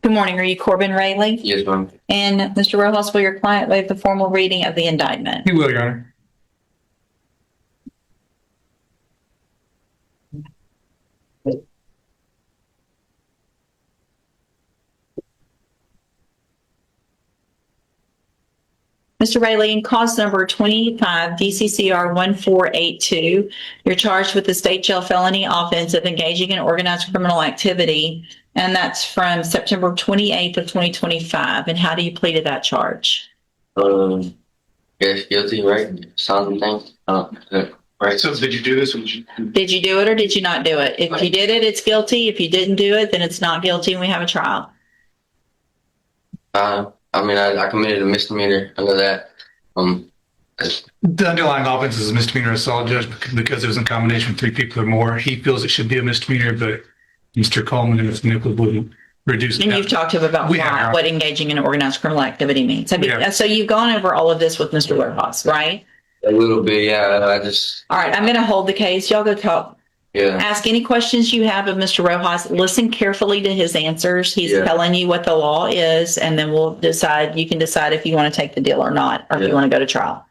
Good morning. Are you Corbin Rayleigh? Yes, ma'am. And Mr. Rojas, will your client waive the formal reading of the indictment? He will, Your Honor. Mr. Rayleigh, in cause number 25 DCCR 1482, you're charged with the state jail felony offense of engaging in organized criminal activity, and that's from September 28th of 2025. And how do you plead to that charge? Yes, guilty, right? Something. Right. So did you do this? Did you do it or did you not do it? If you did it, it's guilty. If you didn't do it, then it's not guilty, and we have a trial. I committed a misdemeanor under that. The underlying offense is a misdemeanor assault, Judge, because it was in combination with 3 people or more. He feels it should be a misdemeanor, but Mr. Coleman and Ms. Nichols would reduce it. And you've talked to him about what engaging in organized criminal activity means. So you've gone over all of this with Mr. Rojas, right? A little bit, yeah. All right, I'm going to hold the case. Y'all go talk. Yeah. Ask any questions you have of Mr. Rojas. Listen carefully to his answers. He's telling you what the law is, and then we'll decide. You can decide if you want to take the deal or not, or if you want to go to trial.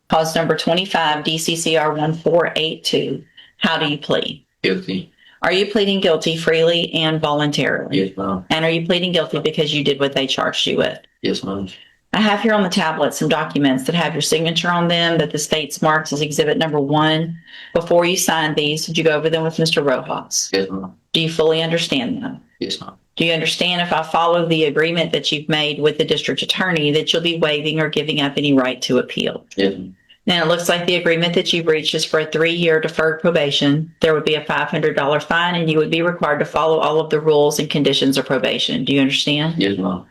Cause number 25, DCCR 1482. How do you plead? Guilty. Are you pleading guilty freely and voluntarily? Yes, ma'am. And are you pleading guilty because you did what they charged you with? Yes, ma'am. I have here on the tablet some documents that have your signature on them that the state marks as exhibit number 1. Before you sign these, did you go over them with Mr. Rojas? Yes, ma'am. Do you fully understand them? Yes, ma'am. Do you understand if I follow the agreement that you've made with the district attorney that you'll be waiving or giving up any right to appeal? Yes, ma'am. Now, it looks like the agreement that you've reached is for a 3-year deferred probation. There would be a $500 fine, and you would be required to follow all of the rules and conditions of probation. Do you understand? Yes, ma'am.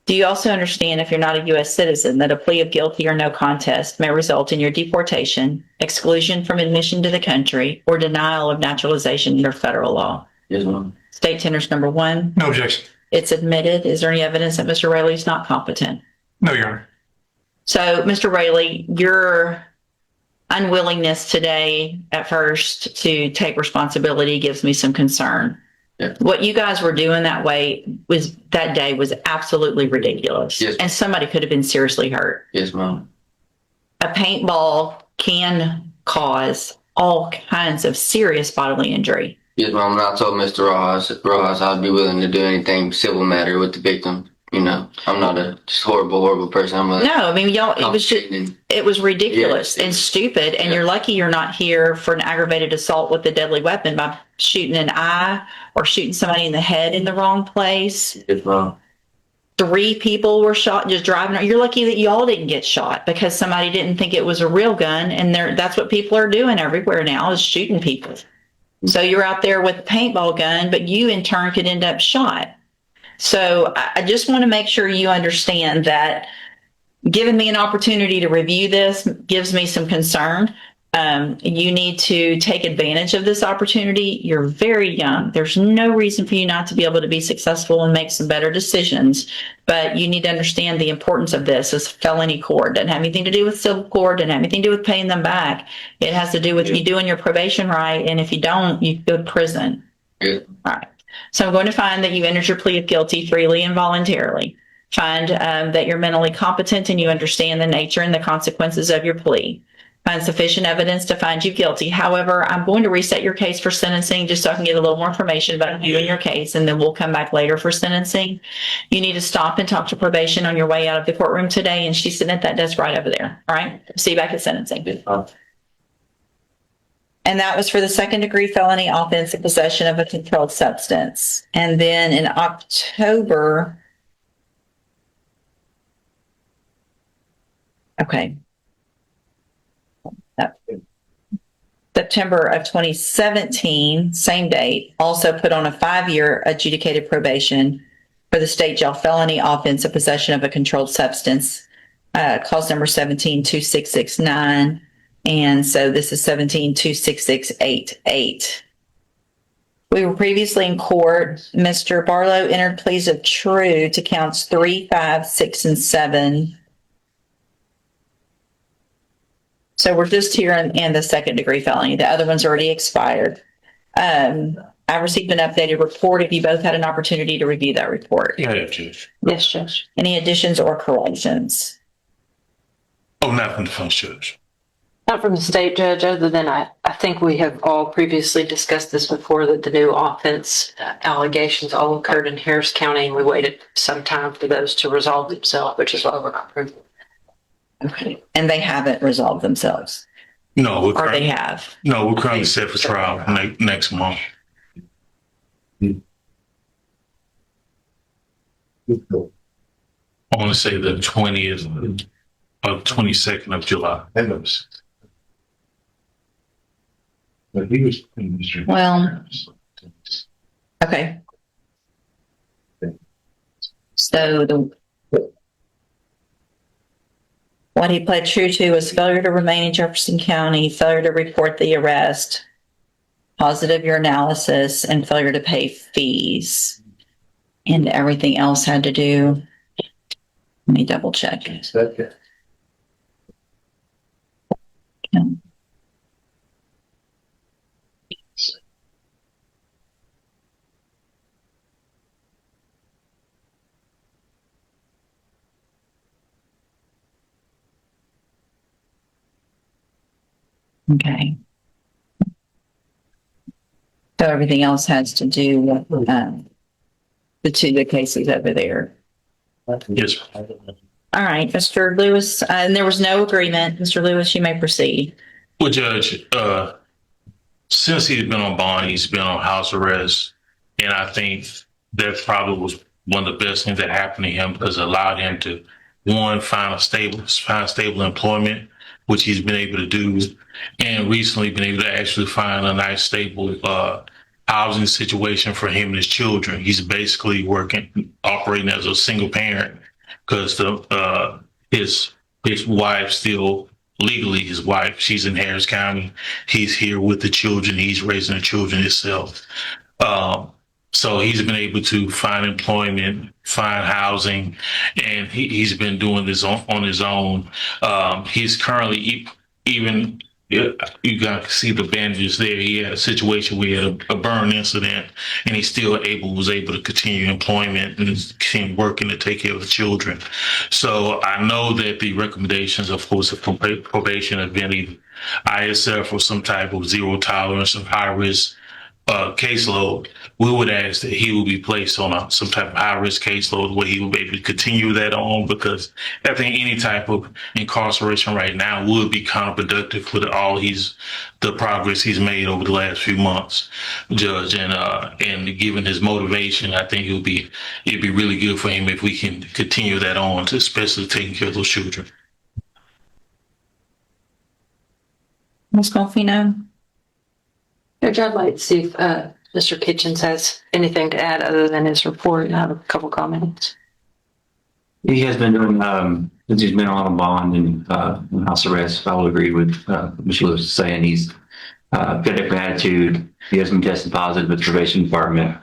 Do you also understand, if you're not a U.S. citizen, that a plea of guilty or no contest may result in your deportation, exclusion from admission to the country, or denial of naturalization under federal law? Yes, ma'am. State tenders number 1. No objection. It's admitted. Is there any evidence that Mr. Rayleigh is not competent? No, Your Honor. So, Mr. Rayleigh, your unwillingness today at first to take responsibility gives me some concern. Yeah. What you guys were doing that day was absolutely ridiculous. Yes. And somebody could have been seriously hurt. Yes, ma'am. A paintball can cause all kinds of serious bodily injury. Yes, ma'am. And I told Mr. Rojas I'd be willing to do anything civil matter with the victim. You know, I'm not a just horrible person. It was ridiculous and stupid. And you're lucky you're not here for an aggravated assault with a deadly weapon by shooting an eye or shooting somebody in the head in the wrong place. Yes, ma'am. 3 people were shot just driving. You're lucky that y'all didn't get shot because somebody didn't think it was a real gun. And that's what people are doing everywhere now, is shooting people. So you're out there with a paintball gun, but you in turn could end up shot. So I just want to make sure you understand that giving me an opportunity to review this gives me some concern. You need to take advantage of this opportunity. You're very young. There's no reason for you not to be able to be successful and make some better decisions. But you need to understand the importance of this as felony court. It doesn't have anything to do with civil court. It doesn't have anything to do with paying them back. It has to do with you doing your probation right. And if you don't, you go to prison. Yeah. All right. So I'm going to find that you entered your plea of guilty freely and voluntarily. Find that you're mentally competent and you understand the nature and the consequences of your plea. Find sufficient evidence to find you guilty. However, I'm going to reset your case for sentencing just so I can get a little more information about you and your case, and then we'll come back later for sentencing. You need to stop and talk to probation on your way out of the courtroom today, and she's sitting at that desk right over there. All right? See you back at sentencing. And that was for the second-degree felony offense in possession of a controlled substance. And then in October, September of 2017, same date, also put on a 5-year adjudicated probation for the state jail felony offense of possession of a controlled substance, clause number 17-2669. And so this is 17-26688. We were previously in court. Mr. Barlow entered pleas of true to counts 3, 5, 6, and 7. So we're just here in the second degree felony. The other one's already expired. I received an updated report. Have you both had an opportunity to review that report? Yeah, Judge. Yes, Judge. Any additions or corrections? Oh, not from the defense judge. Not from the state judge, other than I think we have all previously discussed this before, that the new offense allegations all occurred in Harris County, and we waited some time for those to resolve themselves, which is why we're not approving. Okay. And they haven't resolved themselves? No, Or they have? No, we're currently set for trial next month. I want to say the 20th or 22nd of July. Well, okay. So what he pled true to was failure to remain in Jefferson County, failure to report the arrest, positive urinalysis, and failure to pay fees. And everything else had to do, let me double check. Yeah. Okay. So everything else has to do with the cases over there. Yes. All right, Mr. Lewis, and there was no agreement. Mr. Lewis, you may proceed. Well, Judge, since he's been on bond, he's been on house arrest, and I think that probably was one of the best things that happened to him, because it allowed him to, one, find stable employment, which he's been able to do, and recently been able to actually find a nice stable housing situation for him and his children. He's basically operating as a single parent, because his wife still legally his wife. She's in Harris County. He's here with the children. He's raising the children himself. So he's been able to find employment, find housing, and he's been doing this on his own. He's currently even, you got to see the bandages there. He had a situation where he had a burn incident, and he still was able to continue employment and continue working to take care of the children. So I know that the recommendations, of course, of probation have been either ISF or some type of zero tolerance of high risk caseload. We would ask that he will be placed on some type of high-risk caseload where he will be able to continue that on, because I think any type of incarceration right now would be counterproductive with the progress he's made over the last few months, Judge. And given his motivation, I think it'd be really good for him if we can continue that on, especially taking care of those children. Ms. Golfino? Judge, I'd like to see if Mr. Kitchens has anything to add other than his report. I have a couple comments. He has been doing, since he's been on a bond and house arrest. I will agree with Mr. Lewis saying he's got a different attitude. He has been tested positive with the probation department,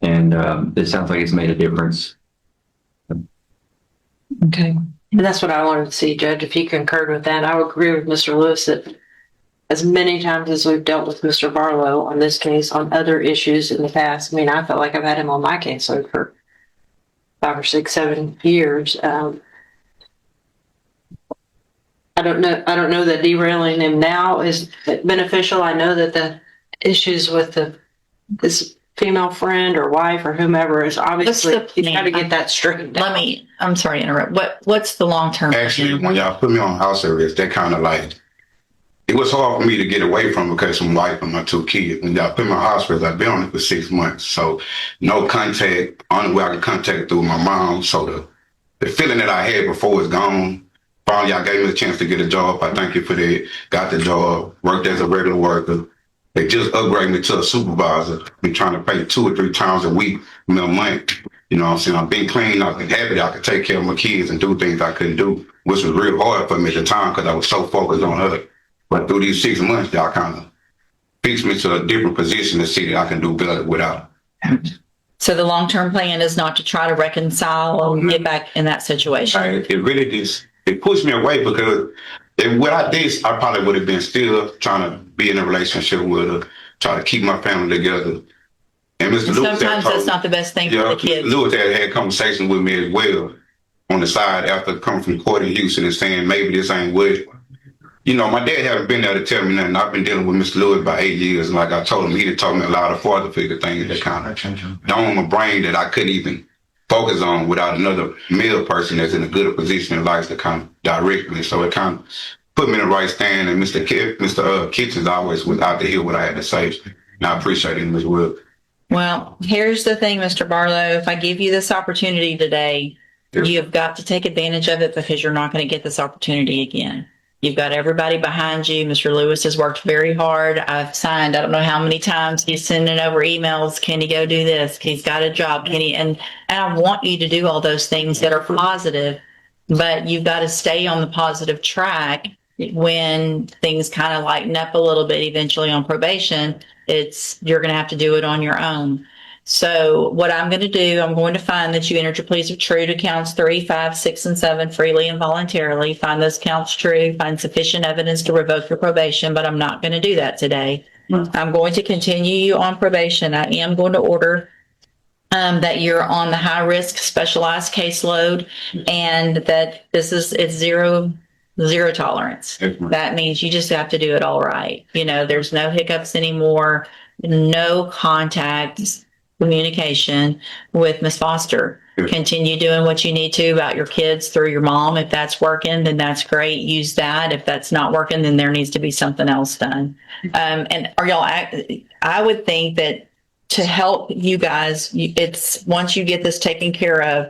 and it sounds like it's made a difference. Okay. And that's what I wanted to see, Judge, if he concurred with that. I would agree with Mr. Lewis that as many times as we've dealt with Mr. Barlow on this case, on other issues in the past, I mean, I felt like I've had him on my caseload for 5 or 6, 7 years. I don't know that derailing him now is beneficial. I know that the issues with this female friend or wife or whomever is obviously, you got to get that straightened out. I'm sorry to interrupt. What's the long-term? Actually, when y'all put me on house arrest, that kind of like, it was hard for me to get away from because of my wife and my 2 kids. When y'all put me on house arrest, I've been on it for 6 months. So no contact, only way I can contact through my mom. So the feeling that I had before is gone. Finally, y'all gave me a chance to get a job. I thank you for that. Got the job, worked as a regular worker. They just upgraded me to a supervisor. Been trying to pay 2 or 3 times a week, a month. You know what I'm saying? I've been clean. I've been happy. I could take care of my kids and do things I couldn't do, which was real hard for me at the time because I was so focused on her. But through these 6 months, y'all kind of fixed me to a different position to see that I can do better without. So the long-term plan is not to try to reconcile and get back in that situation. It really just, it pushed me away because what I did, I probably would have been still trying to be in a relationship with her, try to keep my family together. And Mr. And Lewis sometimes that's not the best thing for the kids. Lewis had conversations with me as well on the side after coming from court in Houston and saying maybe this ain't what. You know, my dad haven't been there to tell me nothing. I've been dealing with Mr. Lewis about 8 years. And like I told him, he taught me a lot of father figure things that kind of down on my brain that I couldn't even focus on without another male person that's in a good position in life to kind of direct me. So it kind of put me in the right stand. And Mr. Kitchens always was out to hear what I had to say. And I appreciate him as well. Well, here's the thing, Mr. Barlow. If I give you this opportunity today, you've got to take advantage of it because you're not going to get this opportunity again. You've got everybody behind you. Mr. Lewis has worked very hard. I've signed, I don't know how many times he's sending over emails. Can he go do this? He's got a job. Can he? And I want you to do all those things that are positive, but you've got to stay on the positive track when things kind of lighten up a little bit eventually on probation. You're going to have to do it on your own. So what I'm going to do, I'm going to find that you entered your pleas of true to counts 3, 5, 6, and 7 freely and voluntarily. Find those counts true, find sufficient evidence to revoke your probation, but I'm not going to do that today. I'm going to continue you on probation. I am going to order that you're on the high risk specialized caseload and that it's zero tolerance. That means you just have to do it all right. You know, there's no hiccups anymore, no contacts, communication with Ms. Foster. Continue doing what you need to about your kids through your mom. If that's working, then that's great. Use that. If that's not working, then there needs to be something else done. And I would think that to help you guys, it's once you get this taken care of,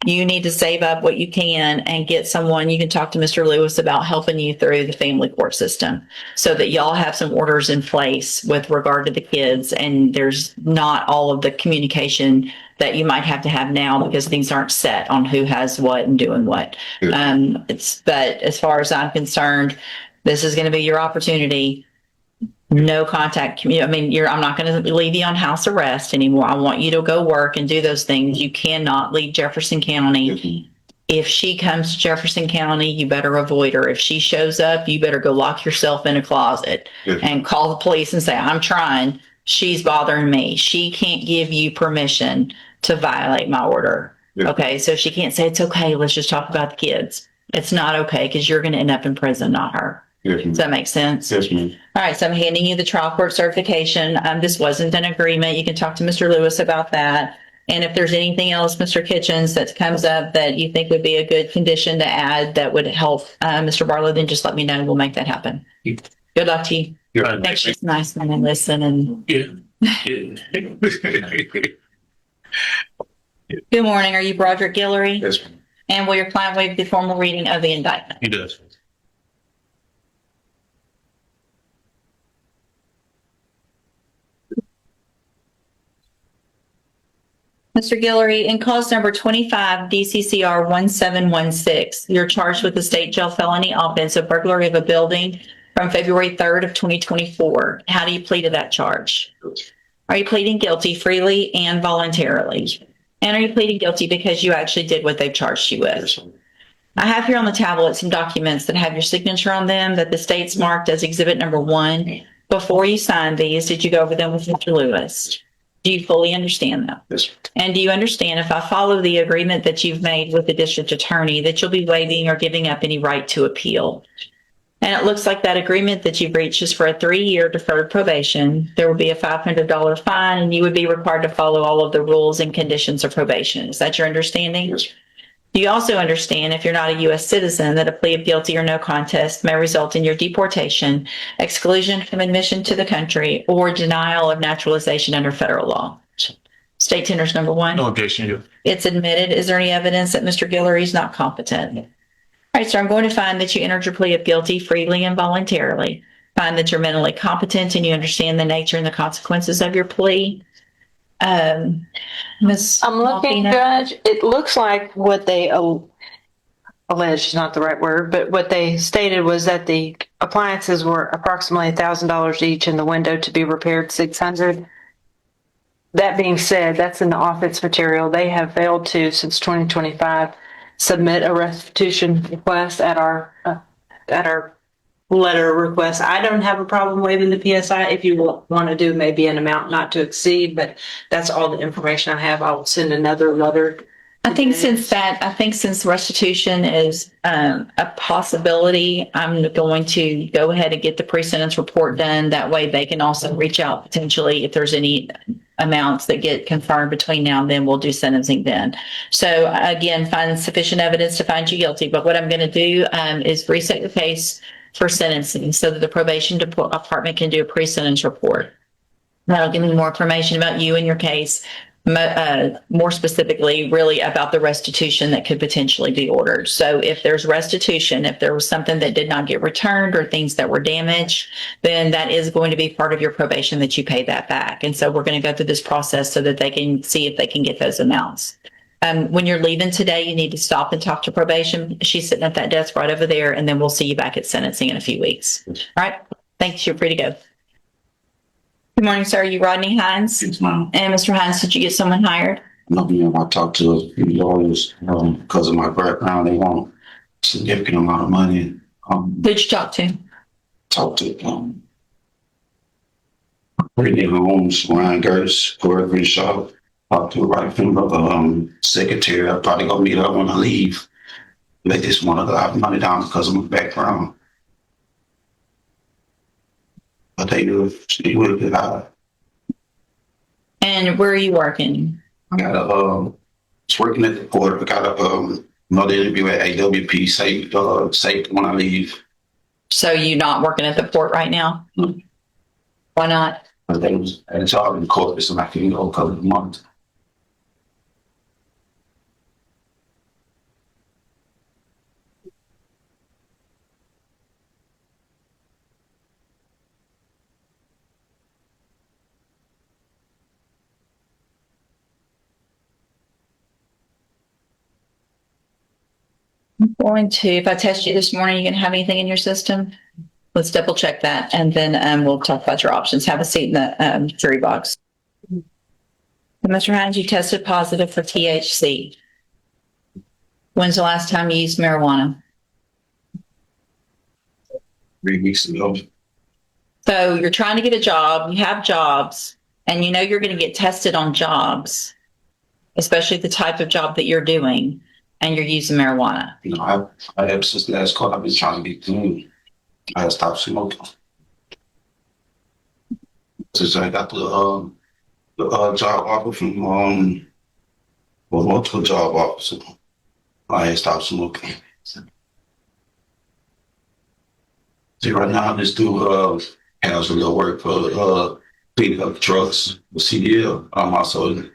you need to save up what you can and get someone. You can talk to Mr. Lewis about helping you through the family court system so that y'all have some orders in place with regard to the kids. And there's not all of the communication that you might have to have now because things aren't set on who has what and doing what. But as far as I'm concerned, this is going to be your opportunity. No contact. I mean, I'm not going to leave you on house arrest anymore. I want you to go work and do those things. You cannot leave Jefferson County. If she comes to Jefferson County, you better avoid her. If she shows up, you better go lock yourself in a closet and call the police and say, I'm trying. She's bothering me. She can't give you permission to violate my order. Okay, so she can't say, it's okay. Let's just talk about the kids. It's not okay because you're going to end up in prison, not her. Does that make sense? Yes, ma'am. All right, so I'm handing you the trial court certification. This wasn't an agreement. You can talk to Mr. Lewis about that. And if there's anything else, Mr. Kitchens, that comes up that you think would be a good condition to add that would help Mr. Barlow, then just let me know. We'll make that happen. Good luck to you. Thanks. It's nice when I listen. And Good morning. Are you Broderick Guillory? Yes, ma'am. And will your client waive the formal reading of the indictment? He does. Mr. Guillory, in cause number 25 DCCR 1716, you're charged with the state jail felony offense of burglary of a building from February 3rd of 2024. How do you plead to that charge? Are you pleading guilty freely and voluntarily? And are you pleading guilty because you actually did what they've charged you with? I have here on the tablet some documents that have your signature on them that the state's marked as exhibit number 1. Before you signed these, did you go over them with Mr. Lewis? Do you fully understand that? Yes. And do you understand if I follow the agreement that you've made with the district attorney that you'll be waiving or giving up any right to appeal? And it looks like that agreement that you've reached is for a 3-year deferred probation. There will be a $500 fine and you would be required to follow all of the rules and conditions of probation. Is that your understanding? Yes. Do you also understand if you're not a U.S. citizen that a plea of guilty or no contest may result in your deportation, exclusion from admission to the country, or denial of naturalization under federal law? State tenders number 1. No objection. It's admitted. Is there any evidence that Mr. Guillory is not competent? All right, so I'm going to find that you entered your plea of guilty freely and voluntarily. Find that you're mentally competent and you understand the nature and the consequences of your plea. Ms. I'm looking, Malvina? Judge. It looks like what they alleged is not the right word, but what they stated was that the appliances were approximately $1,000 each and the window to be repaired $600. That being said, that's in the offense material. They have failed to, since 2025, submit a restitution request at our letter request. I don't have a problem waiving the PSI if you want to do maybe an amount not to exceed, but that's all the information I have. I'll send another letter. I think since restitution is a possibility, I'm going to go ahead and get the pre-sentence report done. That way they can also reach out potentially if there's any amounts that get confirmed between now and then, we'll do sentencing then. So again, find sufficient evidence to find you guilty. But what I'm going to do is reset the case for sentencing so that the probation department can do a pre-sentence report. That'll give me more information about you and your case. More specifically, really about the restitution that could potentially be ordered. So if there's restitution, if there was something that did not get returned or things that were damaged, then that is going to be part of your probation that you pay that back. And so we're going to go through this process so that they can see if they can get those amounts. When you're leaving today, you need to stop and talk to probation. She's sitting at that desk right over there, and then we'll see you back at sentencing in a few weeks. All right. Thanks. You're free to go. Good morning, sir. Are you Rodney Hines? Yes, ma'am. And Mr. Hines, did you get someone hired? No, ma'am. I talked to a few lawyers because of my background. They want a significant amount of money. Who'd you talk to? Talked to Brittany Holmes, Ryan Gertz, Corey Greenshot. Talked to right finger secretary. I'll probably go meet her when I leave. They just want to have money down because of my background. But they do she will get out. And where are you working? I got was working at the port. I got another interview at AWP. Safe when I leave. So you're not working at the port right now? No. Why not? But they was at a job in court, so I can go a couple of months. I'm going to, if I test you this morning, you going to have anything in your system? Let's double check that, and then we'll talk about your options. Have a seat in the jury box. And Mr. Hines, you tested positive for THC. When's the last time you used marijuana? 3 weeks ago. So you're trying to get a job, you have jobs, and you know you're going to get tested on jobs, especially the type of job that you're doing, and you're using marijuana. You know, I ever since last call, I've been trying to get clean. I had stopped smoking. Since I got the job offer from multiple job offers, I had stopped smoking. See, right now I just do have a little work for cleaning up trucks with CDL. I'm also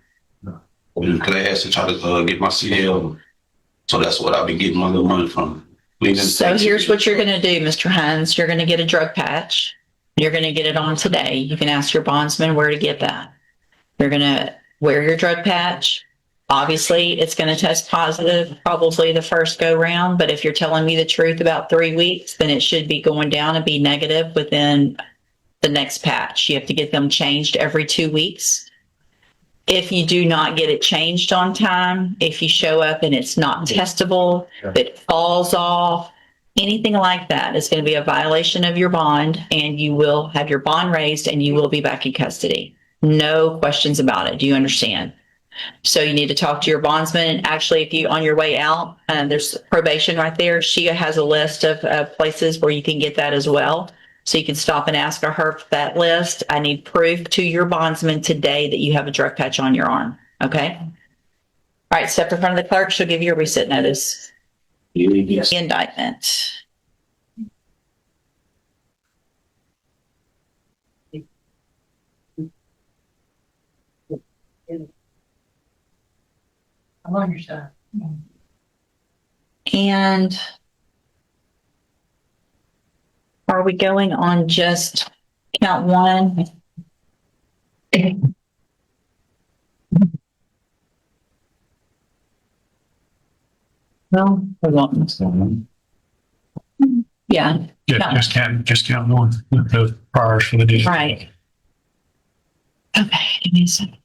in class to try to get my CDL. So that's what I've been getting my little money from. So here's what you're going to do, Mr. Hines. You're going to get a drug patch. You're going to get it on today. You can ask your bondsman where to get that. You're going to wear your drug patch. Obviously, it's going to test positive probably the first go round. But if you're telling me the truth about 3 weeks, then it should be going down and be negative within the next patch. You have to get them changed every 2 weeks. If you do not get it changed on time, if you show up and it's not testable, if it falls off, anything like that is going to be a violation of your bond, and you will have your bond raised and you will be back in custody. No questions about it. Do you understand? So you need to talk to your bondsman. Actually, if you on your way out, there's probation right there. She has a list of places where you can get that as well. So you can stop and ask her for that list. I need proof to your bondsman today that you have a drug patch on your arm. Okay? All right, step in front of the clerk. She'll give you a reset notice. Yes. The indictment. I'm on your side. And are we going on just count one? No, we won't. Yeah. Yeah, just count one with the priors for the district. Right. Okay, give me a second.